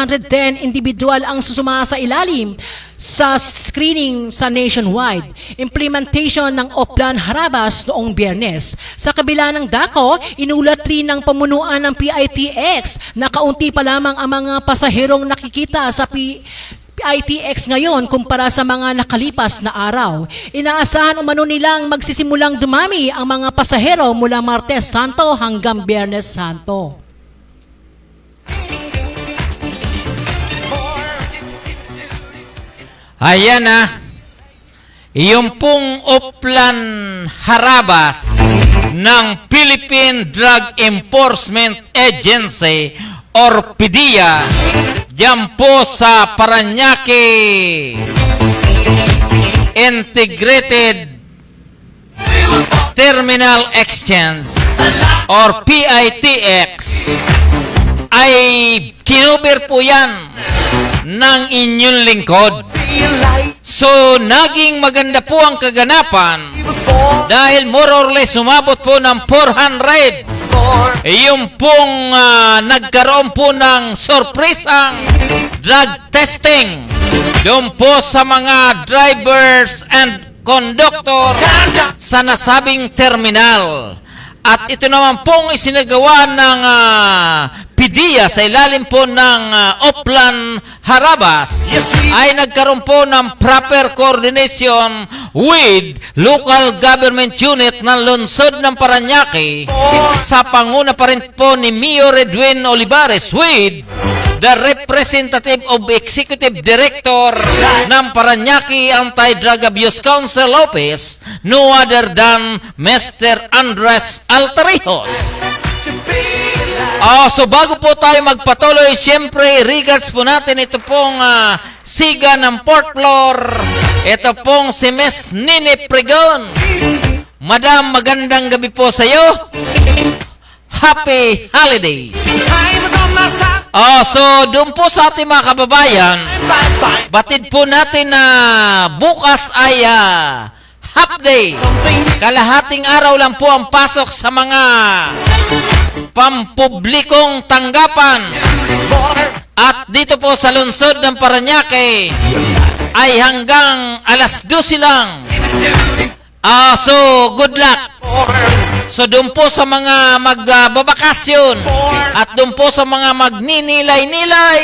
individual ang susuma sa ilalim sa screening sa nationwide. Implementation ng Oplan Harabas noong Biyernes. Sa kabila ng dako, inulat rin ng pamunuan ng PITX na kaunti pa lamang ang mga pasaherong nakikita sa PITX ngayon kumpara sa mga nakalipas na araw. Inaasahan umano nilang magsisimulang dumami ang mga pasahero mula Martes Santo hanggang Biyernes Santo. Ayan na. Yung pong Oplan Harabas ng Philippine Drug Enforcement Agency or PDEA diyan po sa Parañaque Integrated Terminal Exchange or PITX ay kinuber po yan ng inyong lingkod. So, naging maganda po ang kaganapan dahil more or less umabot po ng 400. Yung pong nagkaroon po ng sorpresang drug testing doon po sa mga drivers and conductor sa nasabing terminal. At ito naman pong isinagawa ng PDEA sa ilalim po ng Oplan Harabas ay nagkaroon po ng proper coordination with local government unit ng lungsod ng Parañaque sa panguna pa rin po ni Mayor Edwin Olivares with the representative of Executive Director ng Parañaque Anti-Drug Abuse Council Office, no other than Mr. Andres Altarijos. So bago po tayo magpatuloy, siyempre regards po natin ito pong siga ng fourth floor. Ito pong si Miss Nini Pregon. Madam, magandang gabi po sa iyo. Happy holidays. So doon po sa ating mga kababayan, batid po natin na bukas ay half day. Kalahating araw lang po ang pasok sa mga pampublikong tanggapan. At dito po sa lungsod ng Parañaque ay hanggang alas 12 lang. So good luck. So doon po sa mga magbabakasyon at doon po sa mga magninilay-nilay,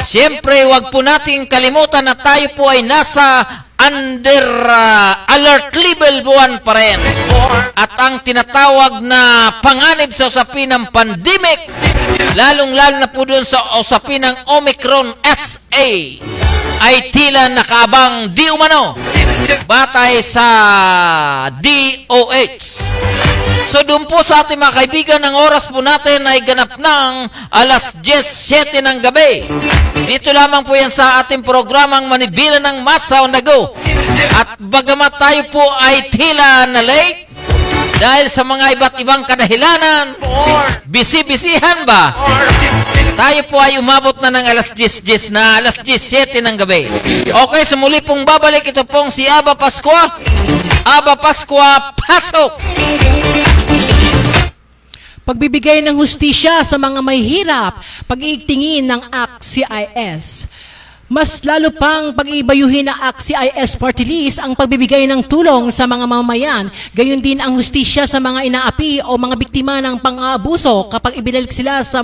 siyempre wag po nating kalimutan na tayo po ay nasa under alert level 1 pa rin. At ang tinatawag na panganib sa usapin ng pandemic, lalong-lalo na po doon sa usapin ng Omicron XA, ay tila nakaabang di umano batay sa DOH. So doon po sa ating mga kaibigan, ang oras po natin ay ganap ng alas 10:07 ng gabi. Dito lamang po yan sa ating programang Manibela ng Masa on the Go. At bagamat tayo po ay tila na late dahil sa mga iba't ibang kadahilanan, bisi-bisihan ba? Tayo po ay umabot na ng alas 10:10 na alas 10:07 ng gabi. Okay, so muli pong babalik ito pong si Aba Pascua. Aba Pascua, pasok! Pagbibigay ng hustisya sa mga may hirap, pag-iigtingin ng ACT-CIS. Mas lalo pang pag-ibayuhin ng ACT-CIS Party List ang pagbibigay ng tulong sa mga mamamayan. Gayon din ang hustisya sa mga inaapi o mga biktima ng pang-aabuso kapag ibinalik sila sa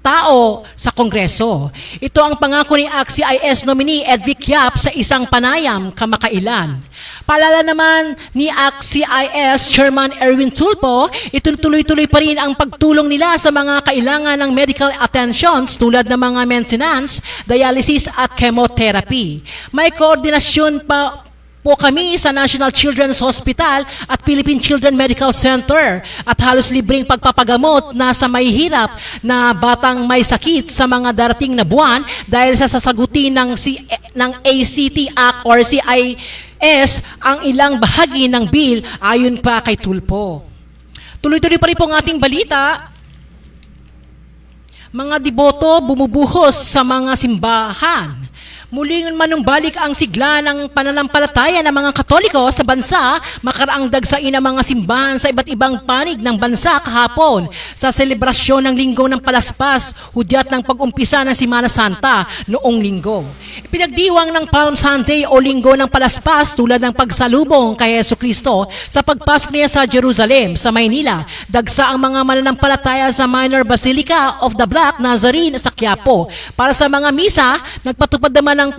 tao sa Kongreso. Ito ang pangako ni ACT-CIS nominee Edvic Yap sa isang panayam kamakailan. Paalala naman ni ACT-CIS Chairman Erwin Tulfo, ituloy-tuloy pa rin ang pagtulong nila sa mga kailangan ng medical attentions tulad ng mga maintenance, dialysis at chemotherapy. May koordinasyon pa po kami sa National Children's Hospital at Philippine Children Medical Center at halos libreng pagpapagamot na sa may hirap na batang may sakit sa mga darating na buwan dahil sa sasagutin ng ACT Act or CIS ang ilang bahagi ng bill ayon pa kay Tulfo. Tuloy-tuloy pa rin po ang ating balita. Mga deboto bumubuhos sa mga simbahan. Muling manumbalik ang sigla ng pananampalataya ng mga Katoliko sa bansa makaraang dagsain ang mga simbahan sa iba't ibang panig ng bansa kahapon sa selebrasyon ng Linggo ng Palaspas, hudyat ng pag-umpisa ng Semana Santa noong linggo. Pinagdiwang ng Palm Sunday o Linggo ng Palaspas tulad ng pagsalubong kay Jesucristo sa pagpasok niya sa Jerusalem, sa Maynila. Dagsa ang mga mananampalataya sa Minor Basilica of the Black Nazarene sa Quiapo. Para sa mga misa, nagpatupad naman ng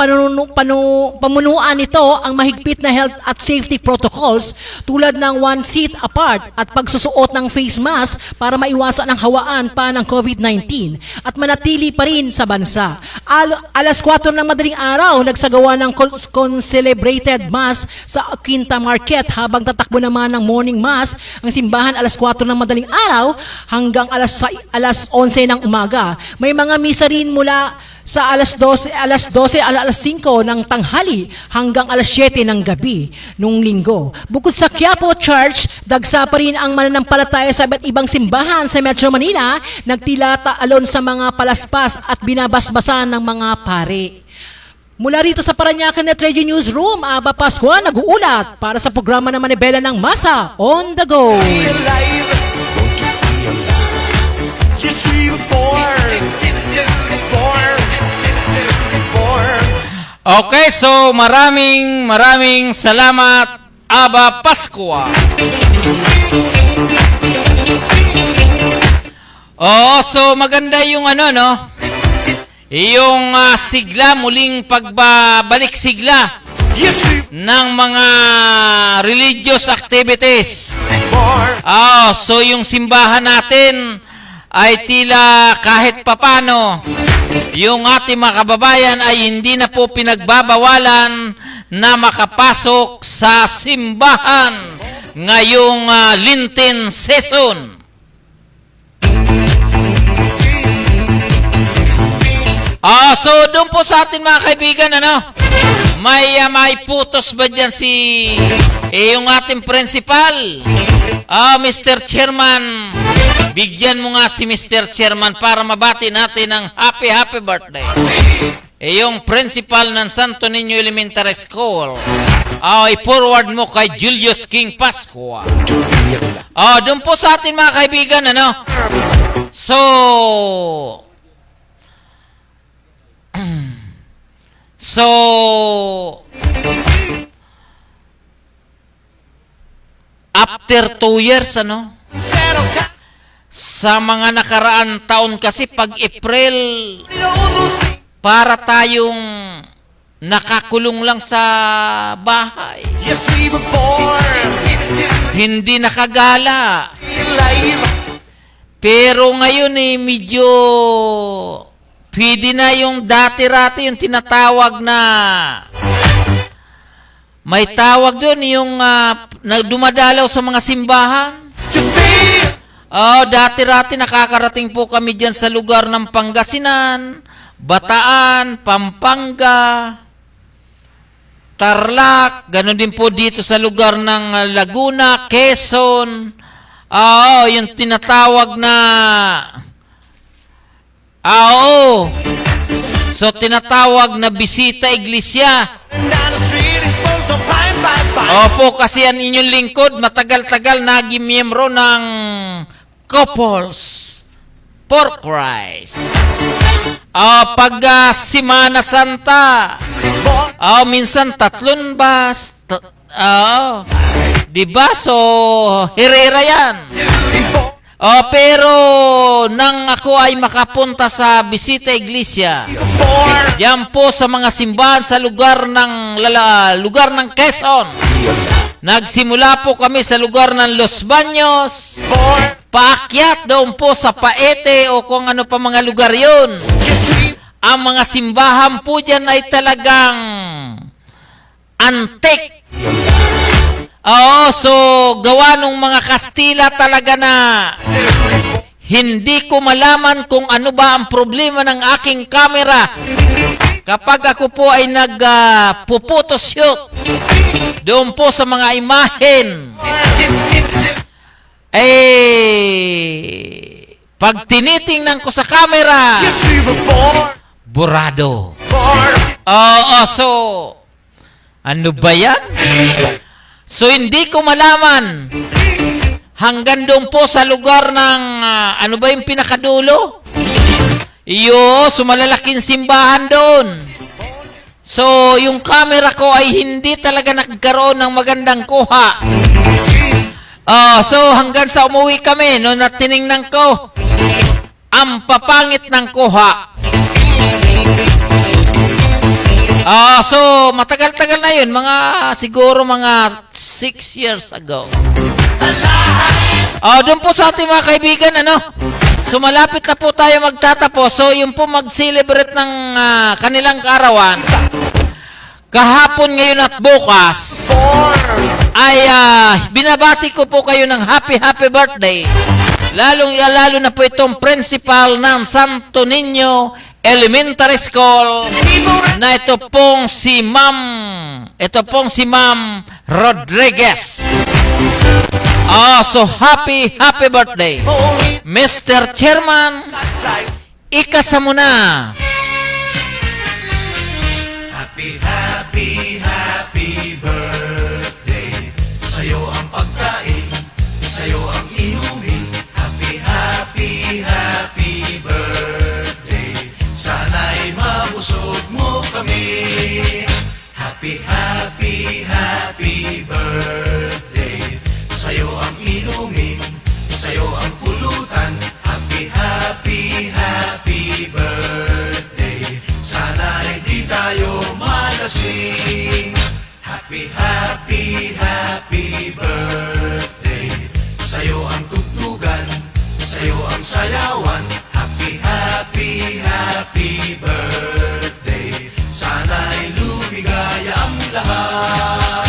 pamunuan nito ang mahigpit na health at safety protocols tulad ng 1 seat apart at pagsusuot ng face mask para maiwasan ang hawaan pa ng COVID-19 at manatili pa rin sa bansa. Alas 4 ng madaling araw, nagsagawa ng celebrated mass sa Quinta Market habang tatakbo naman ng morning mass ang simbahan alas 4 ng madaling araw hanggang alas 11 ng umaga. May mga misa rin mula sa alas 5 ng tanghali hanggang alas 7 ng gabi nung linggo. Bukod sa Quiapo Church, dagsa pa rin ang mananampalataya sa iba't ibang simbahan sa Metro Manila, nagtilata alon sa mga palaspas at binabasbasan ng mga pare. Mula rito sa Parañaque Net Radio Newsroom, Aba Pascua nag-uulat para sa programa na Manibela ng Masa on the Go. Okay, so maraming salamat, Aba Pascua. Oo, so maganda yung no? Yung sigla, muling pagbabalik sigla ng mga religious activities. So yung simbahan natin ay tila kahit papano yung ating mga kababayan ay hindi na po pinagbabawalan na makapasok sa simbahan ngayong Lenten season. So doon po sa atin mga kaibigan, may putos ba dyan yung ating principal? Mr. Chairman, bigyan mo nga si Mr. Chairman para mabati natin ng happy birthday. Yung principal ng Santo Niño Elementary School, i-forward mo kay Julius King Pascua. Doon po sa atin mga kaibigan, So, after 2 years, sa mga nakaraan taon kasi pag April, para tayong nakakulong lang sa bahay. Hindi nakagala. Pero ngayon medyo pwede na yung dati-rati, yung tinatawag na may tawag doon, yung dumadalaw sa mga simbahan. Dati-rati nakakarating po kami dyan sa lugar ng Pangasinan, Bataan, Pampanga, Tarlac, ganoon din po dito sa lugar ng Laguna, Quezon. Yung tinatawag na so tinatawag na bisita iglesia. Opo, kasi ang inyong lingkod matagal-tagal naging miyembro ng Couples for Christ. Pag Semana Santa, minsan 3 bus. Diba? So, Herrera yan. Pero nang ako ay makapunta sa bisita iglesia, yan po sa mga simbahan sa lugar ng Quezon. Nagsimula po kami sa lugar ng Los Baños, paakyat doon po sa Paete o kung ano pa mga lugar yun. Ang mga simbahan po dyan ay talagang antique. So gawa nung mga Kastila talaga na hindi ko malaman kung ano ba ang problema ng aking camera kapag ako po ay nag-photoshoot doon po sa mga imahen. Pag tinitingnan ko sa camera, burado. Oo, so, ano ba yan? So, hindi ko malaman. Hanggang doon po sa lugar ng, ano ba yung pinakadulo? So malalaking simbahan doon. So, yung camera ko ay hindi talaga nagkaroon ng magandang kuha. So, hanggang sa umuwi kami, no, na tiningnan ko, ang papangit ng kuha. So, matagal-tagal na yun. Siguro mga 6 years ago. Doon po sa ating mga kaibigan, so malapit na po tayo magtatapos. So, yung po mag-celebrate ng kanilang kaarawan, kahapon, ngayon at bukas, ay binabati ko po kayo ng happy birthday. Lalo na po itong principal ng Santo Niño Elementary School na ito pong si Ma'am Rodriguez. So happy birthday, Mr. Chairman. Ikasa mo na. Happy birthday. Sa'yo ang pagkain, sa'yo ang inumin. Happy birthday. Sana'y mabusog mo kami. Happy birthday. Sa'yo ang inumin, sa'yo ang pulutan. Happy birthday. Sana'y di tayo malasing. Happy birthday. Sa'yo ang tugtugan, sa'yo ang sayawan. Happy birthday. Sana'y lumigaya ang lahat.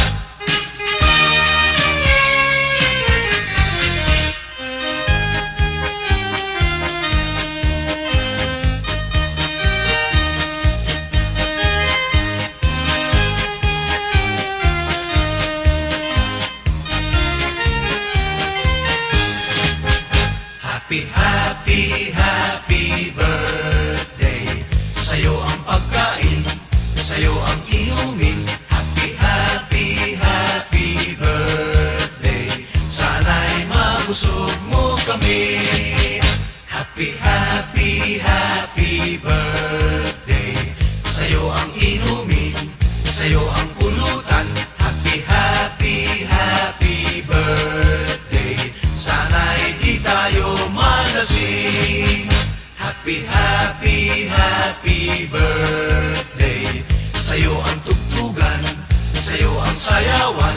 Happy birthday. Sa'yo ang pagkain, sa'yo ang inumin. Happy birthday. Sana'y mabusog mo kami. Happy birthday. Sa'yo ang inumin, sa'yo ang pulutan. Happy birthday. Sana'y di tayo malasing. Happy birthday. Sa'yo ang tugtugan, sa'yo ang sayawan.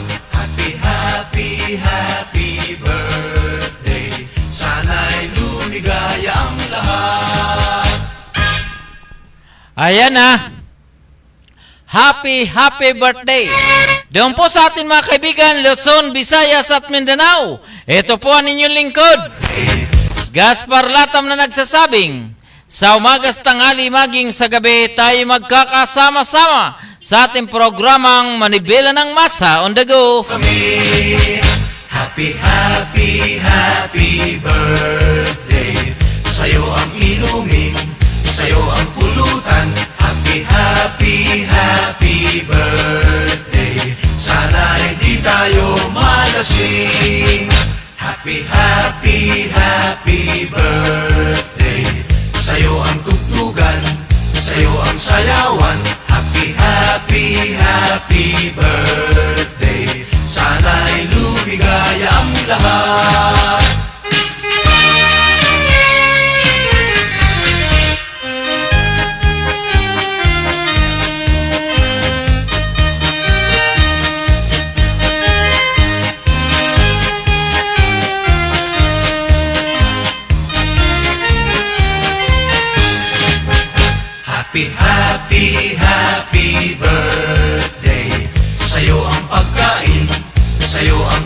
Happy birthday. Sana'y lumigaya ang lahat. Ayan na. Happy birthday. Doon po sa atin mga kaibigan, Luzon, Visayas at Mindanao. Ito po ang inyong lingkod, Gaspar Latam, na nagsasabing, sa umagas, tanghali, maging sa gabi, tayo magkakasama-sama sa ating programang Manibela ng Masa on the go. Happy birthday. Sa'yo ang inumin, sa'yo ang pulutan. Happy birthday. Sana'y di tayo malasing. Happy birthday. Sa'yo ang tugtugan, sa'yo ang sayawan. Happy birthday. Sana'y lumigaya ang lahat. Happy birthday. Sa'yo ang pagkain, sa'yo ang